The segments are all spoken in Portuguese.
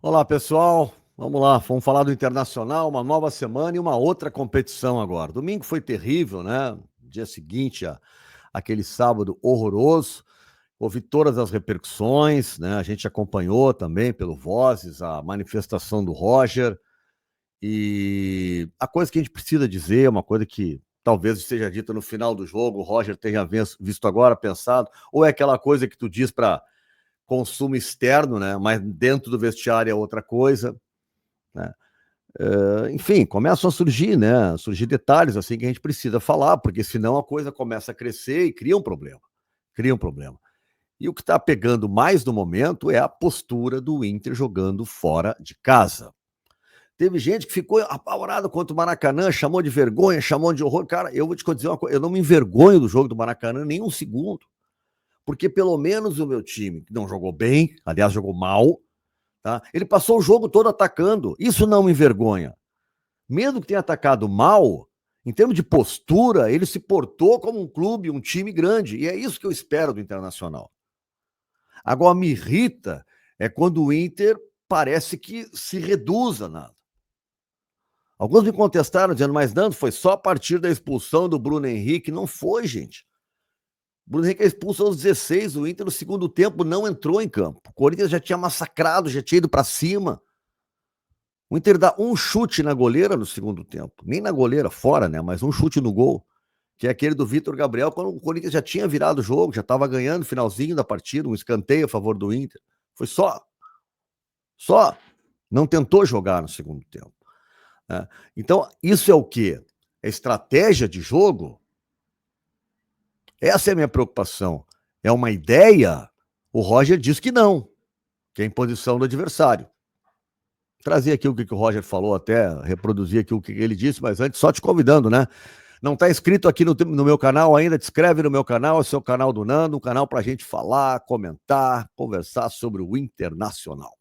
Olá, pessoal. Vamos lá, vamos falar do Internacional, uma nova semana e uma outra competição agora. Domingo foi terrível, né? Dia seguinte, aquele sábado horroroso. Houve todas as repercussões, né? A gente acompanhou também pelo Vozes a manifestação do Roger. E a coisa que a gente precisa dizer, uma coisa que talvez seja dita no final do jogo, o Roger tenha visto agora, pensado, ou é aquela coisa que tu diz para consumo externo, né? Mas dentro do vestiário é outra coisa, né? Enfim, começam a surgir, né? Surgir detalhes assim que a gente precisa falar, porque senão a coisa começa a crescer e cria um problema. Cria um problema. E o que está pegando mais no momento é a postura do Inter jogando fora de casa. Teve gente que ficou apavorada contra o Maracanã, chamou de vergonha, chamou de horror. Cara, eu vou te dizer uma coisa, eu não me envergonho do jogo do Maracanã nem um segundo, porque pelo menos o meu time, que não jogou bem, aliás, jogou mal, tá? Ele passou o jogo todo atacando. Isso não me envergonha. Mesmo que tenha atacado mal, em termos de postura, ele se portou como um clube, um time grande. E é isso que eu espero do Internacional. Agora, me irrita é quando o Inter parece que se reduz a nada. Alguns me contestaram, dizendo, mas Nando, foi só a partir da expulsão do Bruno Henrique. Não foi, gente. O Bruno Henrique é expulso aos 16, o Inter no segundo tempo não entrou em campo. O Corinthians já tinha massacrado, já tinha ido para cima. O Inter dá um chute na goleira no segundo tempo. Nem na goleira, fora, né? Mas um chute no gol. Que é aquele do Vitor Gabriel, quando o Corinthians já tinha virado o jogo, já estava ganhando no finalzinho da partida, um escanteio a favor do Inter. Foi só. Só. Não tentou jogar no segundo tempo. Né? Então, isso é o quê? É estratégia de jogo? Essa é a minha preocupação. É uma ideia? O Roger diz que não, que é a imposição do adversário. Trazer aqui o que o Roger falou, até reproduzir aqui o que ele disse, mas antes só te convidando, né? Não está inscrito aqui no meu canal ainda? Te inscreve no meu canal, esse é o canal do Nando, um canal para a gente falar, comentar, conversar sobre o Internacional.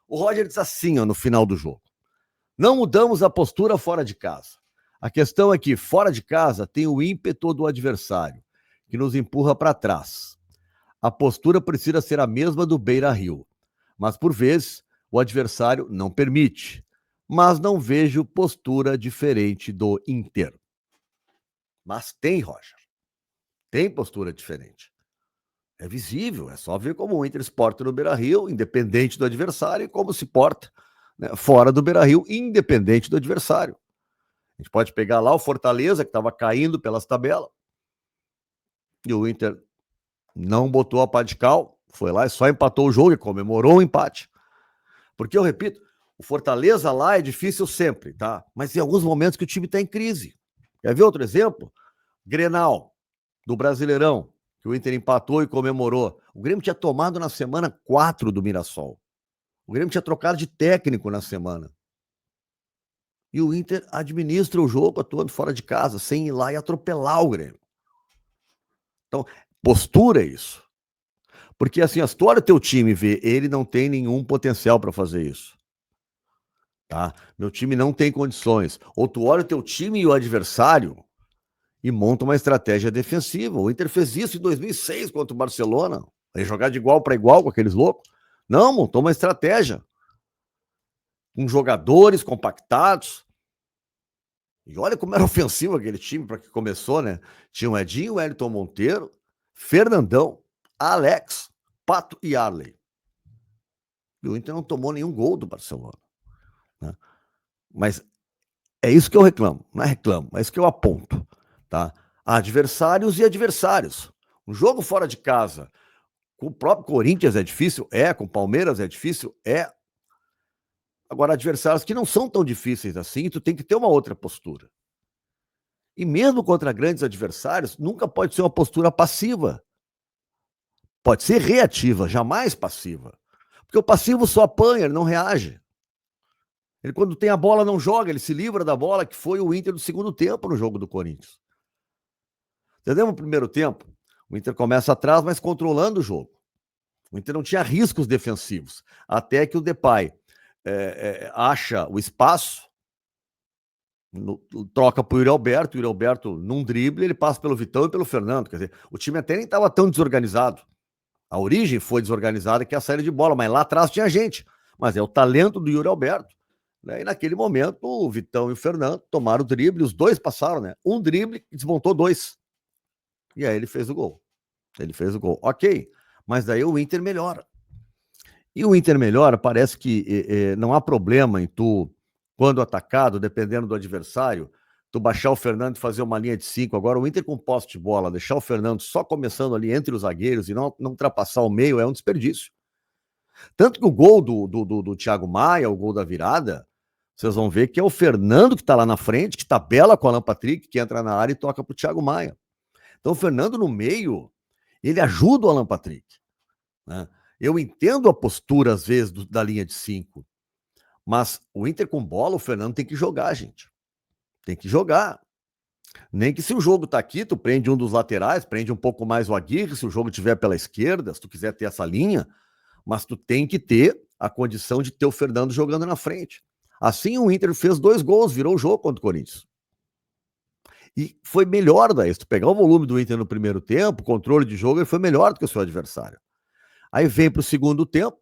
O Roger diz assim, ó, no final do jogo: não mudamos a postura fora de casa. A questão é que fora de casa tem o ímpeto do adversário, que nos empurra para trás. A postura precisa ser a mesma do Beira-Rio, mas por vezes o adversário não permite. Mas não vejo postura diferente do Inter. Mas tem, Roger. Tem postura diferente. É visível, é só ver como o Inter se porta no Beira-Rio, independente do adversário, e como se porta, né, fora do Beira-Rio, independente do adversário. A gente pode pegar lá o Fortaleza, que estava caindo pelas tabelas, e o Inter não botou a pá de cal, foi lá e só empatou o jogo e comemorou o empate. Porque, eu repito, o Fortaleza lá é difícil sempre, tá? Mas em alguns momentos que o time está em crise. Quer ver outro exemplo? Grenal, do Brasileirão, que o Inter empatou e comemorou. O Grêmio tinha tomado na semana 4 do Mirassol. O Grêmio tinha trocado de técnico na semana. E o Inter administra o jogo atuando fora de casa, sem ir lá e atropelar o Grêmio. Então, postura é isso. Porque assim, se tu olha o teu time e vê, ele não tem nenhum potencial para fazer isso. Tá? Meu time não tem condições. Ou tu olha o teu time e o adversário e monta uma estratégia defensiva. O Inter fez isso em 2006 contra o Barcelona. Aí jogar de igual para igual com aqueles loucos. Não, montou uma estratégia. Com jogadores compactados. E olha como era ofensivo aquele time para que começou, né? Tinha o Edinho, o Wellington Monteiro, Fernandão, Alex, Pato e Arley. E o Inter não tomou nenhum gol do Barcelona. Né? Mas é isso que eu reclamo. Não é reclamo, é isso que eu aponto. Tá? Adversários e adversários. Um jogo fora de casa, com o próprio Corinthians é difícil? É. Com o Palmeiras é difícil? É. Agora, adversários que não são tão difíceis assim, tu tem que ter uma outra postura. E mesmo contra grandes adversários, nunca pode ser uma postura passiva. Pode ser reativa, jamais passiva. Porque o passivo só apanha, ele não reage. Ele, quando tem a bola, não joga, ele se livra da bola, que foi o Inter do segundo tempo no jogo do Corinthians. Entendeu? No primeiro tempo, o Inter começa atrás, mas controlando o jogo. O Inter não tinha riscos defensivos. Até que o Depay acha o espaço, troca para o Yuri Alberto, num drible, ele passa pelo Vitão e pelo Fernando. Quer dizer, o time até nem estava tão desorganizado. A origem foi desorganizada, que é a saída de bola, mas lá atrás tinha gente. mas é o talento do Yuri Alberto. Né? E naquele momento, o Vitão e o Fernando tomaram o drible, os dois passaram, né? Um drible e desmontou dois. E aí ele fez o gol. Ok, mas daí o Inter melhora. E o Inter melhora, parece que não há problema em tu, quando atacado, dependendo do adversário, tu baixar o Fernando e fazer uma linha de 5. Agora, o Inter com posse de bola, deixar o Fernando só começando ali entre os zagueiros e não ultrapassar o meio é um desperdício. Tanto que o gol do Thiago Maia, o gol da virada, vocês vão ver que é o Fernando que está lá na frente, que tabela com o Alan Patrick, que entra na área e toca para o Thiago Maia. Então, o Fernando no meio, ele ajuda o Alan Patrick. Né? Eu entendo a postura, às vezes, da linha de 5, mas o Inter com bola, o Fernando tem que jogar, gente. Tem que jogar. Nem que se o jogo tá aqui, tu prende um dos laterais, prende um pouco mais o Aguirre, se o jogo tiver pela esquerda, se tu quiser ter essa linha, mas tu tem que ter a condição de ter o Fernando jogando na frente. Assim o Inter fez 2 gols, virou o jogo contra o Corinthians. E foi melhor daí. Se tu pegar o volume do Inter no primeiro tempo, o controle de jogo, ele foi melhor do que o seu adversário. Aí vem pro segundo tempo,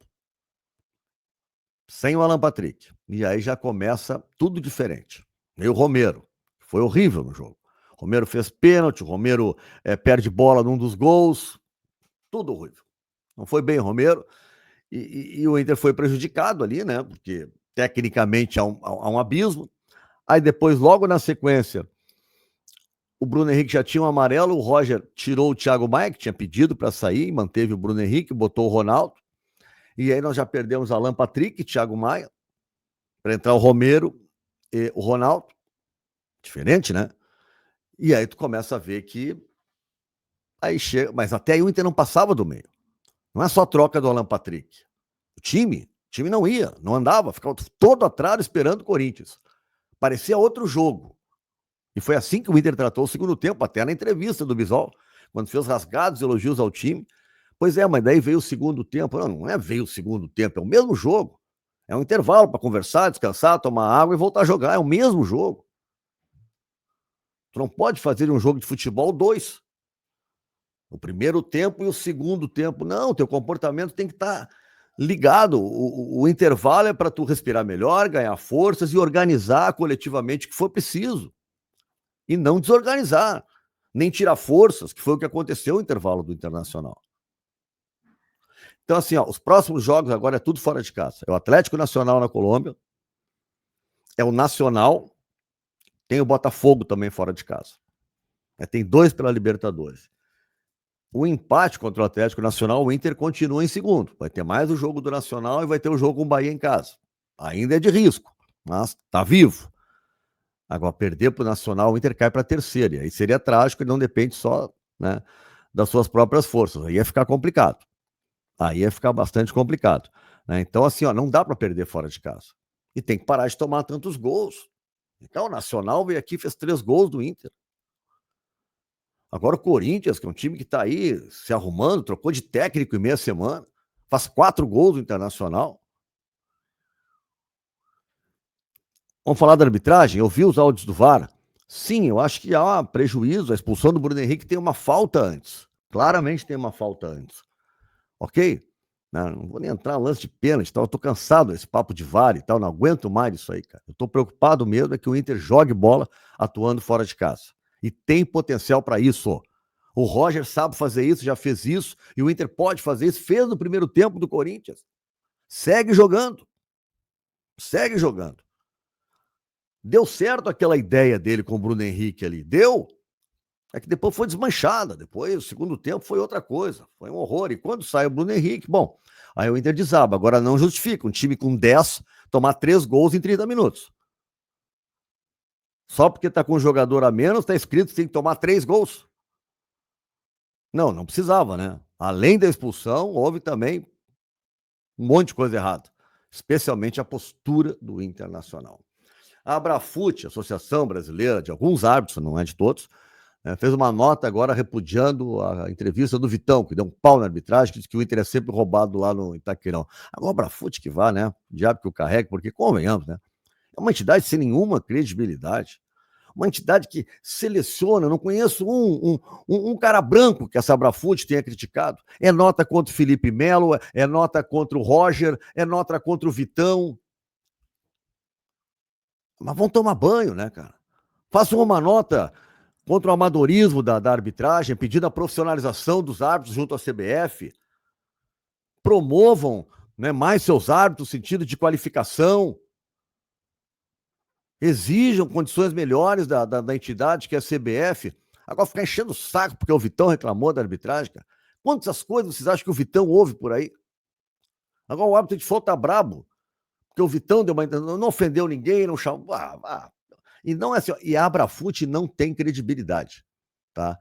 sem o Alan Patrick. E aí já começa tudo diferente. E o Romero, foi horrível no jogo. O Romero fez pênalti, o Romero perde bola num dos gols. Tudo horrível. Não foi bem o Romero. E o Inter foi prejudicado ali, né? Porque tecnicamente há um abismo. Aí depois, logo na sequência, o Bruno Henrique já tinha um amarelo, o Roger tirou o Thiago Maia, que tinha pedido para sair, manteve o Bruno Henrique, botou o Ronaldo. E aí nós já perdemos Alan Patrick, Thiago Maia, para entrar o Romero e o Ronaldo. Diferente, né? E aí tu começa a ver que aí chega, mas até aí o Inter não passava do meio. Não é só troca do Alan Patrick. O time não ia, não andava, ficava todo atrás esperando o Corinthians. Parecia outro jogo. E foi assim que o Inter tratou o segundo tempo, até na entrevista do Bisol, quando fez rasgados elogios ao time. Pois é, mas daí veio o segundo tempo. Não é veio o segundo tempo, é o mesmo jogo. É um intervalo para conversar, descansar, tomar água e voltar a jogar. É o mesmo jogo. Tu não pode fazer um jogo de futebol 2. O primeiro tempo e o segundo tempo. Não, teu comportamento tem que estar ligado. O intervalo é para tu respirar melhor, ganhar forças e organizar coletivamente o que for preciso. E não desorganizar, nem tirar forças, que foi o que aconteceu no intervalo do Internacional. Então, assim, os próximos jogos agora é tudo fora de casa. É o Atlético Nacional na Colômbia, é o Nacional, tem o Botafogo também fora de casa. Tem 2 pela Libertadores. O empate contra o Atlético Nacional, o Inter continua em segundo. Vai ter mais o jogo do Nacional e vai ter o jogo com o Bahia em casa. Ainda é de risco, mas tá vivo. Agora, perder para o Nacional, o Inter cai para a terceira. E aí seria trágico e não depende só, né, das suas próprias forças. Aí ia ficar complicado. Aí ia ficar bastante complicado. Né? Então, assim, não dá para perder fora de casa. E tem que parar de tomar tantos gols. Então, o Nacional veio aqui e fez 3 gols do Inter. Agora o Corinthians, que é um time que está aí se arrumando, trocou de técnico em meia semana, faz 4 gols do Internacional. Vamos falar da arbitragem? Eu vi os áudios do VAR. Sim, eu acho que há prejuízo. A expulsão do Bruno Henrique tem uma falta antes. Claramente tem uma falta antes. Ok? Não vou nem entrar no lance de pênalti. Eu tô cansado desse papo de VAR e tal. Não aguento mais isso aí, cara. Eu tô preocupado mesmo é que o Inter jogue bola atuando fora de casa. E tem potencial para isso. O Roger sabe fazer isso, já fez isso. E o Inter pode fazer isso. Fez no primeiro tempo do Corinthians. Segue jogando. Segue jogando. Deu certo aquela ideia dele com o Bruno Henrique ali? Deu? É que depois foi desmanchada. Depois, o segundo tempo foi outra coisa. Foi um horror. E quando sai o Bruno Henrique, bom, aí o Inter desaba. Agora não justifica um time com 10 tomar 3 gols em 30 minutos. Só porque tá com um jogador a menos, tá escrito que tem que tomar 3 gols. Não precisava, né? Além da expulsão, houve também um monte de coisa errada. Especialmente a postura do Internacional. A Abrafute, Associação Brasileira de alguns árbitros, não é de todos, fez uma nota agora repudiando a entrevista do Vitão, que deu um pau na arbitragem, que disse que o Inter é sempre roubado lá no Itaquerão. Agora o Abrafute que vá, né? O diabo que o carrega, porque convenhamos, né? É uma entidade sem nenhuma credibilidade. uma entidade que seleciona. Eu não conheço um cara branco que a Sabrafute tenha criticado. É nota contra o Felipe Melo, é nota contra o Roger, é nota contra o Vitão. Mas vão tomar banho, né, cara? Façam uma nota contra o amadorismo da arbitragem, pedindo a profissionalização dos árbitros junto à CBF. Promovam, né, mais seus árbitros no sentido de qualificação. Exijam condições melhores da entidade, que é a CBF. Agora ficar enchendo o saco porque o Vitão reclamou da arbitragem, cara. Quantas coisas vocês acham que o Vitão ouve por aí? Agora o árbitro de futebol tá brabo, porque o Vitão não ofendeu ninguém, não chamou. E não é assim, e a Abrafute não tem credibilidade, tá?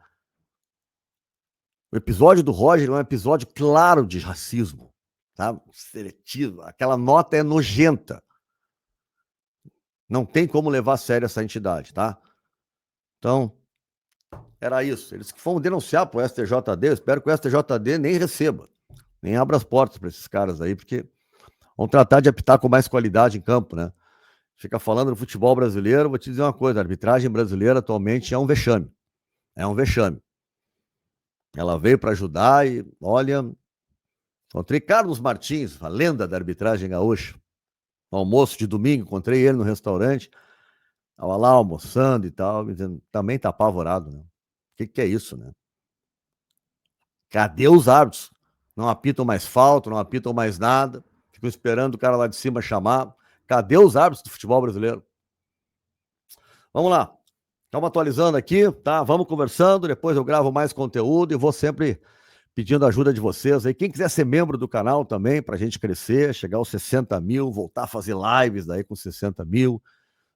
O episódio do Roger é um episódio claro de racismo, tá? Seletivo. Aquela nota é nojenta. Não tem como levar a sério essa entidade, tá? Então, era isso. Eles que foram denunciar pro STJD, eu espero que o STJD nem receba, nem abra as portas para esses caras aí, porque vão tratar de apitar com mais qualidade em campo, né? Fica falando do futebol brasileiro, vou te dizer uma coisa, a arbitragem brasileira atualmente é um vexame. É um vexame. Ela veio para ajudar e, olha, encontrei Carlos Martins, a lenda da arbitragem gaúcha. No almoço de domingo, encontrei ele no restaurante, estava lá almoçando e tal, dizendo, também tá apavorado, né? O que é isso, né? Cadê os árbitros? Não apitam mais falta, não apitam mais nada, ficam esperando o cara lá de cima chamar. Cadê os árbitros do futebol brasileiro? Vamos lá. Estamos atualizando aqui, tá? Vamos conversando, depois eu gravo mais conteúdo e vou sempre pedindo ajuda de vocês aí. Quem quiser ser membro do canal também, para a gente crescer, chegar aos 60 mil, voltar a fazer lives daí com 60 mil,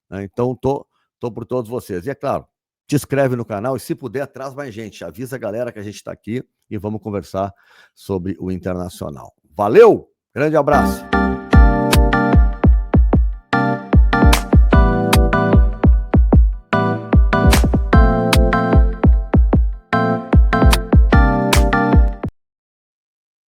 né? Então, tô por todos vocês. E é claro, te inscreve no canal e se puder, traz mais gente. Avisa a galera que a gente está aqui e vamos conversar sobre o Internacional. Valeu! Grande abraço!